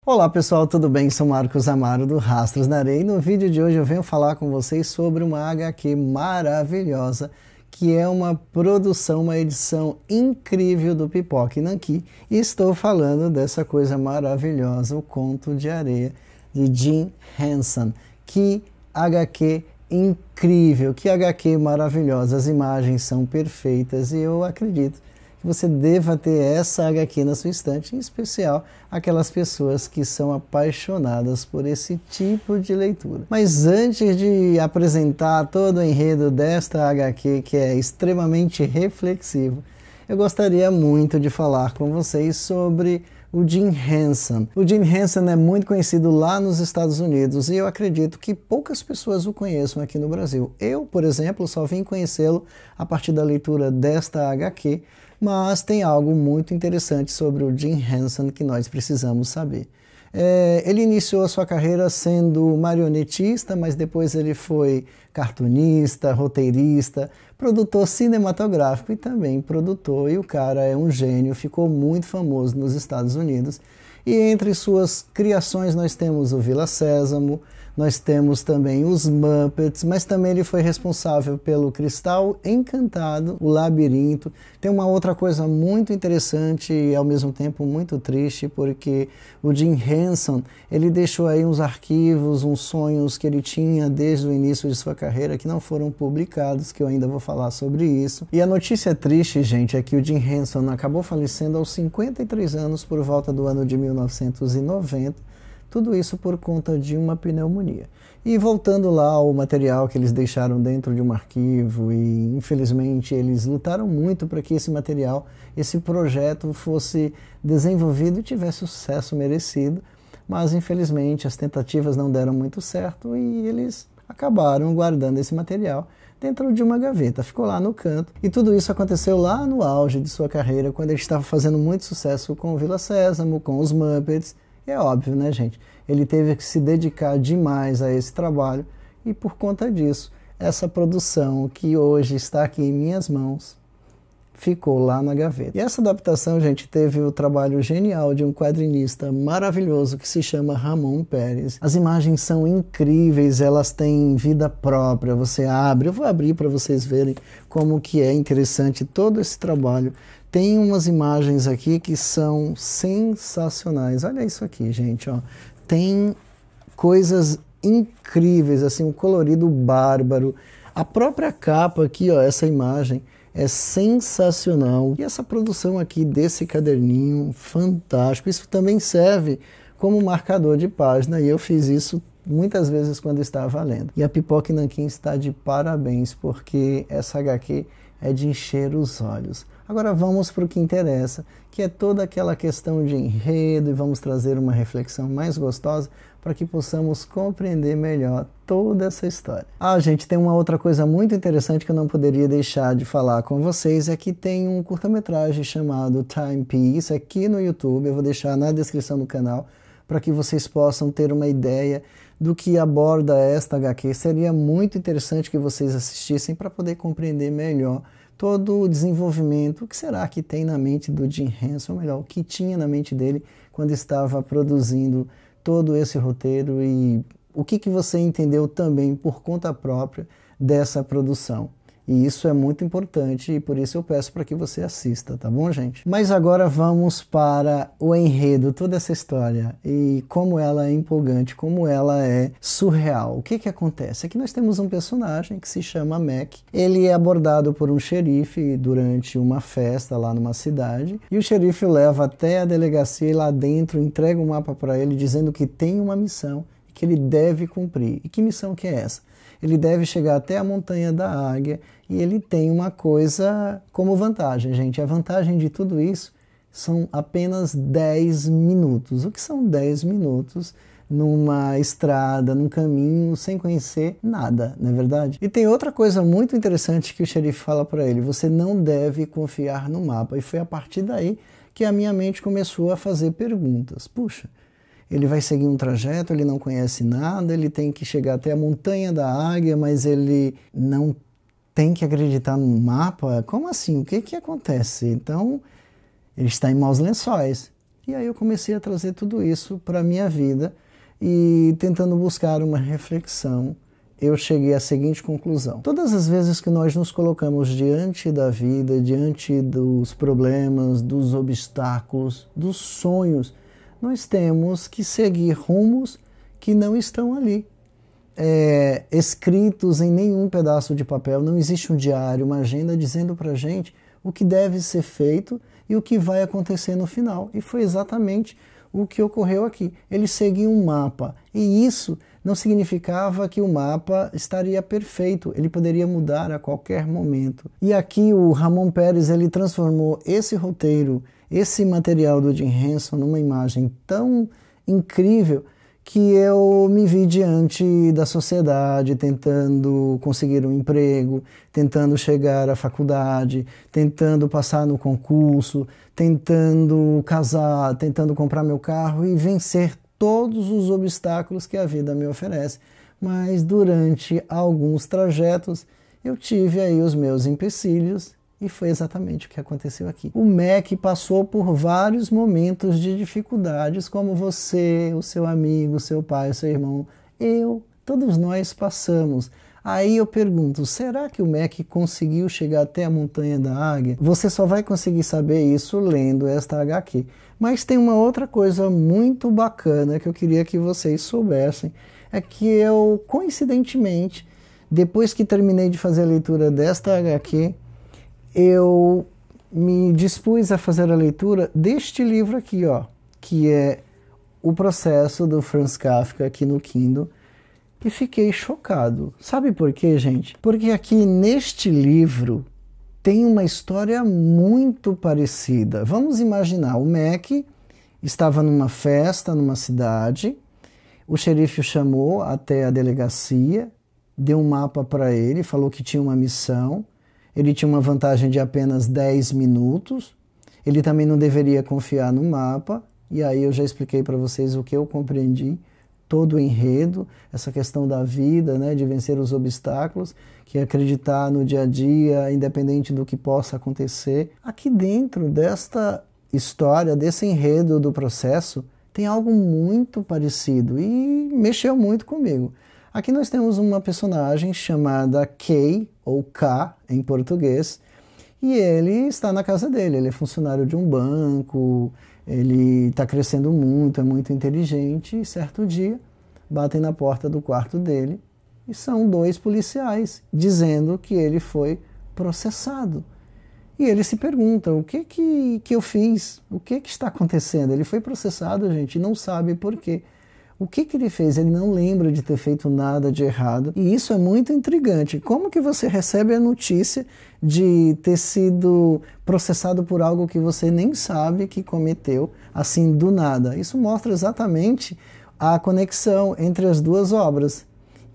Olá pessoal, tudo bem? Sou Marcos Amaro do Rastros na Areia e no vídeo de hoje eu venho falar com vocês sobre uma HQ maravilhosa que é uma produção, uma edição incrível do Pipoca Nanquim, e estou falando dessa coisa maravilhosa, o Conto de Areia de Jim Henson. Que HQ incrível, que HQ maravilhosa, as imagens são perfeitas e eu acredito que você deva ter essa HQ na sua estante, em especial aquelas pessoas que são apaixonadas por esse tipo de leitura. Mas antes de apresentar todo o enredo desta HQ, que é extremamente reflexivo, eu gostaria muito de falar com vocês sobre o Jim Henson. O Jim Henson é muito conhecido lá nos Estados Unidos e eu acredito que poucas pessoas o conheçam aqui no Brasil. Eu, por exemplo, só vim conhecê-lo a partir da leitura desta HQ, mas tem algo muito interessante sobre o Jim Henson que nós precisamos saber. Ele iniciou a sua carreira sendo marionetista, mas depois ele foi cartunista, roteirista, produtor cinematográfico e também produtor. E o cara é um gênio, ficou muito famoso nos Estados Unidos. E entre suas criações nós temos o Vila Sésamo, nós temos também os Muppets, mas também ele foi responsável pelo Cristal Encantado, o Labirinto. Tem uma outra coisa muito interessante e ao mesmo tempo muito triste, porque o Jim Henson, ele deixou aí uns arquivos, uns sonhos que ele tinha desde o início de sua carreira que não foram publicados, que eu ainda vou falar sobre isso. E a notícia triste, gente, é que o Jim Henson acabou falecendo aos 53 anos por volta do ano de 1990, tudo isso por conta de uma pneumonia. E voltando lá ao material que eles deixaram dentro de um arquivo, e infelizmente eles lutaram muito para que esse material, esse projeto fosse desenvolvido e tivesse o sucesso merecido, mas infelizmente as tentativas não deram muito certo e eles acabaram guardando esse material dentro de uma gaveta, ficou lá no canto. E tudo isso aconteceu lá no auge de sua carreira, quando ele estava fazendo muito sucesso com o Vila Sésamo, com os Muppets. É óbvio, né, gente? Ele teve que se dedicar demais a esse trabalho e por conta disso, essa produção que hoje está aqui em minhas mãos ficou lá na gaveta. E essa adaptação, gente, teve o trabalho genial de um quadrinista maravilhoso que se chama Ramon Pérez. As imagens são incríveis, elas têm vida própria, você abre, eu vou abrir para vocês verem como que é interessante todo esse trabalho. Tem umas imagens aqui que são sensacionais. Olha isso aqui, gente, ó. Tem coisas incríveis, assim, um colorido bárbaro. A própria capa aqui, ó, essa imagem é sensacional. E essa produção aqui desse caderninho, fantástico. Isso também serve como marcador de página e eu fiz isso muitas vezes quando estava lendo. E a Pipoca Nanquim está de parabéns, porque essa HQ é de encher os olhos. Agora vamos para o que interessa, que é toda aquela questão de enredo, e vamos trazer uma reflexão mais gostosa para que possamos compreender melhor toda essa história. Ah, gente, tem uma outra coisa muito interessante que eu não poderia deixar de falar com vocês, é que tem um curta-metragem chamado Timepiece aqui no YouTube, eu vou deixar na descrição do canal, para que vocês possam ter uma ideia do que aborda esta HQ. Seria muito interessante que vocês assistissem para poder compreender melhor todo o desenvolvimento, o que será que tem na mente do Jim Henson, ou melhor, o que tinha na mente dele quando estava produzindo todo esse roteiro e o que você entendeu também por conta própria dessa produção. E isso é muito importante e por isso eu peço para que você assista, tá bom, gente? Mas agora vamos para o enredo, toda essa história e como ela é empolgante, como ela é surreal. O que acontece? Aqui nós temos um personagem que se chama Mac. Ele é abordado por um xerife durante uma festa lá numa cidade e o xerife o leva até a delegacia e lá dentro entrega um mapa para ele dizendo que tem uma missão que ele deve cumprir. E que missão que é essa? Ele deve chegar até a Montanha da Águia e ele tem uma coisa como vantagem, gente. A vantagem de tudo isso são apenas 10 minutos. O que são 10 minutos numa estrada, num caminho, sem conhecer nada, não é verdade? E tem outra coisa muito interessante que o xerife fala para ele: você não deve confiar no mapa. E foi a partir daí que a minha mente começou a fazer perguntas. Puxa, ele vai seguir um trajeto, ele não conhece nada, ele tem que chegar até a Montanha da Águia, mas ele não tem que acreditar no mapa? Como assim? O que acontece? Então, ele está em maus lençóis. E aí eu comecei a trazer tudo isso para a minha vida e tentando buscar uma reflexão, eu cheguei à seguinte conclusão. Todas as vezes que nós nos colocamos diante da vida, diante dos problemas, dos obstáculos, dos sonhos, nós temos que seguir rumos que não estão ali, escritos em nenhum pedaço de papel. Não existe um diário, uma agenda dizendo para a gente o que deve ser feito e o que vai acontecer no final. E foi exatamente o que ocorreu aqui. Ele seguia um mapa, e isso não significava que o mapa estaria perfeito, ele poderia mudar a qualquer momento. E aqui o Ramon Pérez ele transformou esse roteiro, esse material do Jim Henson numa imagem tão incrível que eu me vi diante da sociedade, tentando conseguir um emprego, tentando chegar à faculdade, tentando passar no concurso, tentando casar, tentando comprar meu carro e vencer todos os obstáculos que a vida me oferece. Mas durante alguns trajetos eu tive aí os meus empecilhos e foi exatamente o que aconteceu aqui. O Mac passou por vários momentos de dificuldades, como você, o seu amigo, o seu pai, o seu irmão, todos nós passamos. Aí eu pergunto, será que o Mac conseguiu chegar até a Montanha da Águia? Você só vai conseguir saber isso lendo esta HQ. Mas tem uma outra coisa muito bacana que eu queria que vocês soubessem, é que eu, coincidentemente, depois que terminei de fazer a leitura desta HQ, eu me dispus a fazer a leitura deste livro aqui, ó, que é O Processo, do Franz Kafka, aqui no Kindle, e fiquei chocado. Sabe por quê, gente? Porque aqui neste livro tem uma história muito parecida. Vamos imaginar, o Mac estava numa festa, numa cidade, o xerife o chamou até a delegacia, deu um mapa para ele, falou que tinha uma missão. Ele tinha uma vantagem de apenas 10 minutos, ele também não deveria confiar no mapa, e aí eu já expliquei para vocês o que eu compreendi, todo o enredo, essa questão da vida, né, de vencer os obstáculos, que é acreditar no dia a dia, independente do que possa acontecer. Aqui dentro desta história, desse enredo do processo, tem algo muito parecido e mexeu muito comigo. Aqui nós temos uma personagem chamada Kay, ou K em português, e ele está na casa dele, ele é funcionário de um banco, ele está crescendo muito, é muito inteligente, e certo dia batem na porta do quarto dele e são 2 policiais dizendo que ele foi processado. E ele se pergunta, o que eu fiz? O que está acontecendo? Ele foi processado, gente, e não sabe por quê. O que ele fez? Ele não lembra de ter feito nada de errado. E isso é muito intrigante. Como que você recebe a notícia de ter sido processado por algo que você nem sabe que cometeu, assim, do nada? Isso mostra exatamente a conexão entre as duas obras.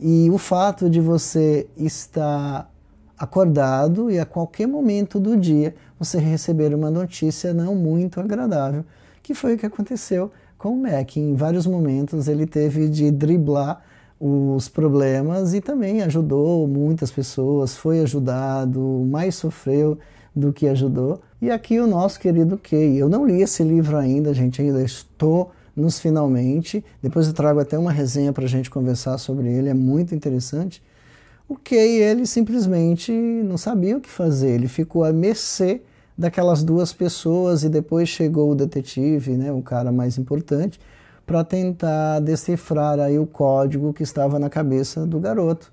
E o fato de você estar acordado e a qualquer momento do dia você receber uma notícia não muito agradável, que foi o que aconteceu com o Mac. Em vários momentos ele teve de driblar os problemas e também ajudou muitas pessoas, foi ajudado, mais sofreu do que ajudou. E aqui o nosso querido Kay. Eu não li esse livro ainda, gente, ainda estou nos finalmente. Depois eu trago até uma resenha para a gente conversar sobre ele, é muito interessante. O Kay, ele simplesmente não sabia o que fazer, ele ficou à mercê daquelas 2 pessoas e depois chegou o detetive, né, o cara mais importante, para tentar decifrar aí o código que estava na cabeça do garoto.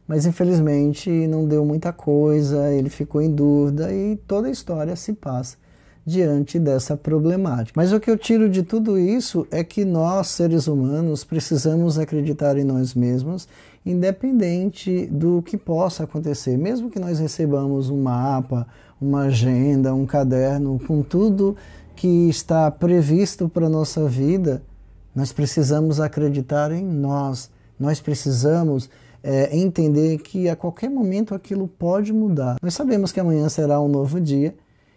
Mas infelizmente não deu muita coisa, ele ficou em dúvida e toda a história se passa diante dessa problemática. Mas o que eu tiro de tudo isso é que nós, seres humanos, precisamos acreditar em nós mesmos, independente do que possa acontecer. Mesmo que nós recebamos um mapa, uma agenda, um caderno, com tudo que está previsto para a nossa vida, nós precisamos acreditar em nós. Nós precisamos entender que a qualquer momento aquilo pode mudar. Nós sabemos que amanhã será um novo dia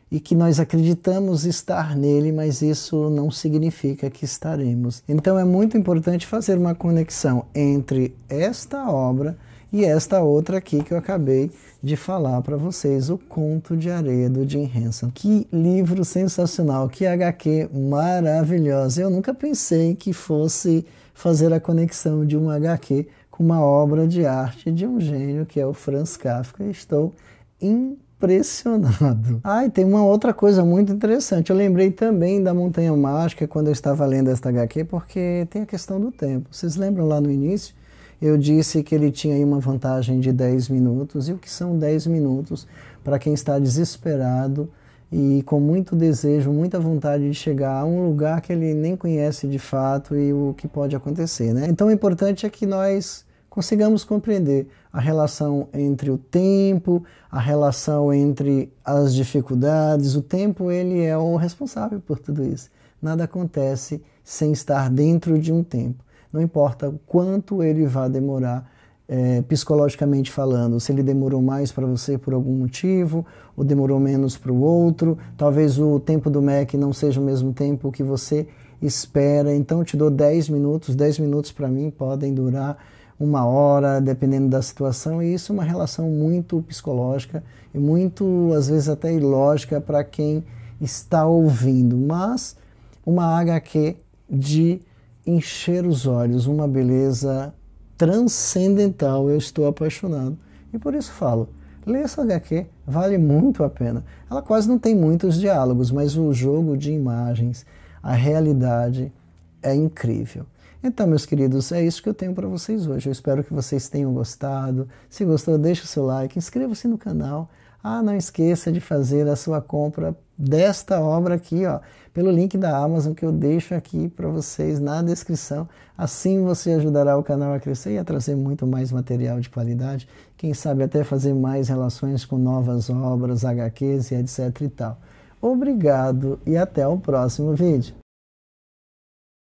e que nós acreditamos estar nele, mas isso não significa que estaremos. Então é muito importante fazer uma conexão entre esta obra e esta outra aqui que eu acabei de falar para vocês, O Conto de Areia, do Jim Henson. Que livro sensacional, que HQ maravilhosa. Eu nunca pensei que fosse fazer a conexão de uma HQ com uma obra de arte de um gênio que é o Franz Kafka. Estou impressionado. E tem uma outra coisa muito interessante. Eu lembrei também da Montanha Mágica quando eu estava lendo esta HQ, porque tem a questão do tempo. Vocês lembram lá no início? Eu disse que ele tinha aí uma vantagem de 10 minutos. E o que são 10 minutos para quem está desesperado e com muito desejo, muita vontade de chegar a um lugar que ele nem conhece de fato e o que pode acontecer, né? Então o importante é que nós consigamos compreender a relação entre o tempo, a relação entre as dificuldades. O tempo, ele é o responsável por tudo isso. Nada acontece sem estar dentro de um tempo. Não importa o quanto ele vai demorar, psicologicamente falando, se ele demorou mais para você por algum motivo, ou demorou menos para o outro, talvez o tempo do Mac não seja o mesmo tempo que você espera, então eu te dou 10 minutos para mim podem durar 1 hora, dependendo da situação, e isso é uma relação muito psicológica e muito, às vezes, até ilógica para quem está ouvindo, mas uma HQ de encher os olhos, uma beleza transcendental. Eu estou apaixonado e por isso falo, lê essa HQ, vale muito a pena. Ela quase não tem muitos diálogos, mas o jogo de imagens, a realidade é incrível. Então, meus queridos, é isso que eu tenho para vocês hoje. Eu espero que vocês tenham gostado. Se gostou, deixe o seu like, inscreva-se no canal. Não esqueça de fazer a sua compra desta obra aqui, pelo link da Amazon que eu deixo aqui para vocês na descrição. Assim você ajudará o canal a crescer e a trazer muito mais material de qualidade. Quem sabe até fazer mais relações com novas obras, HQs e etc e tal. Obrigado e até o próximo vídeo.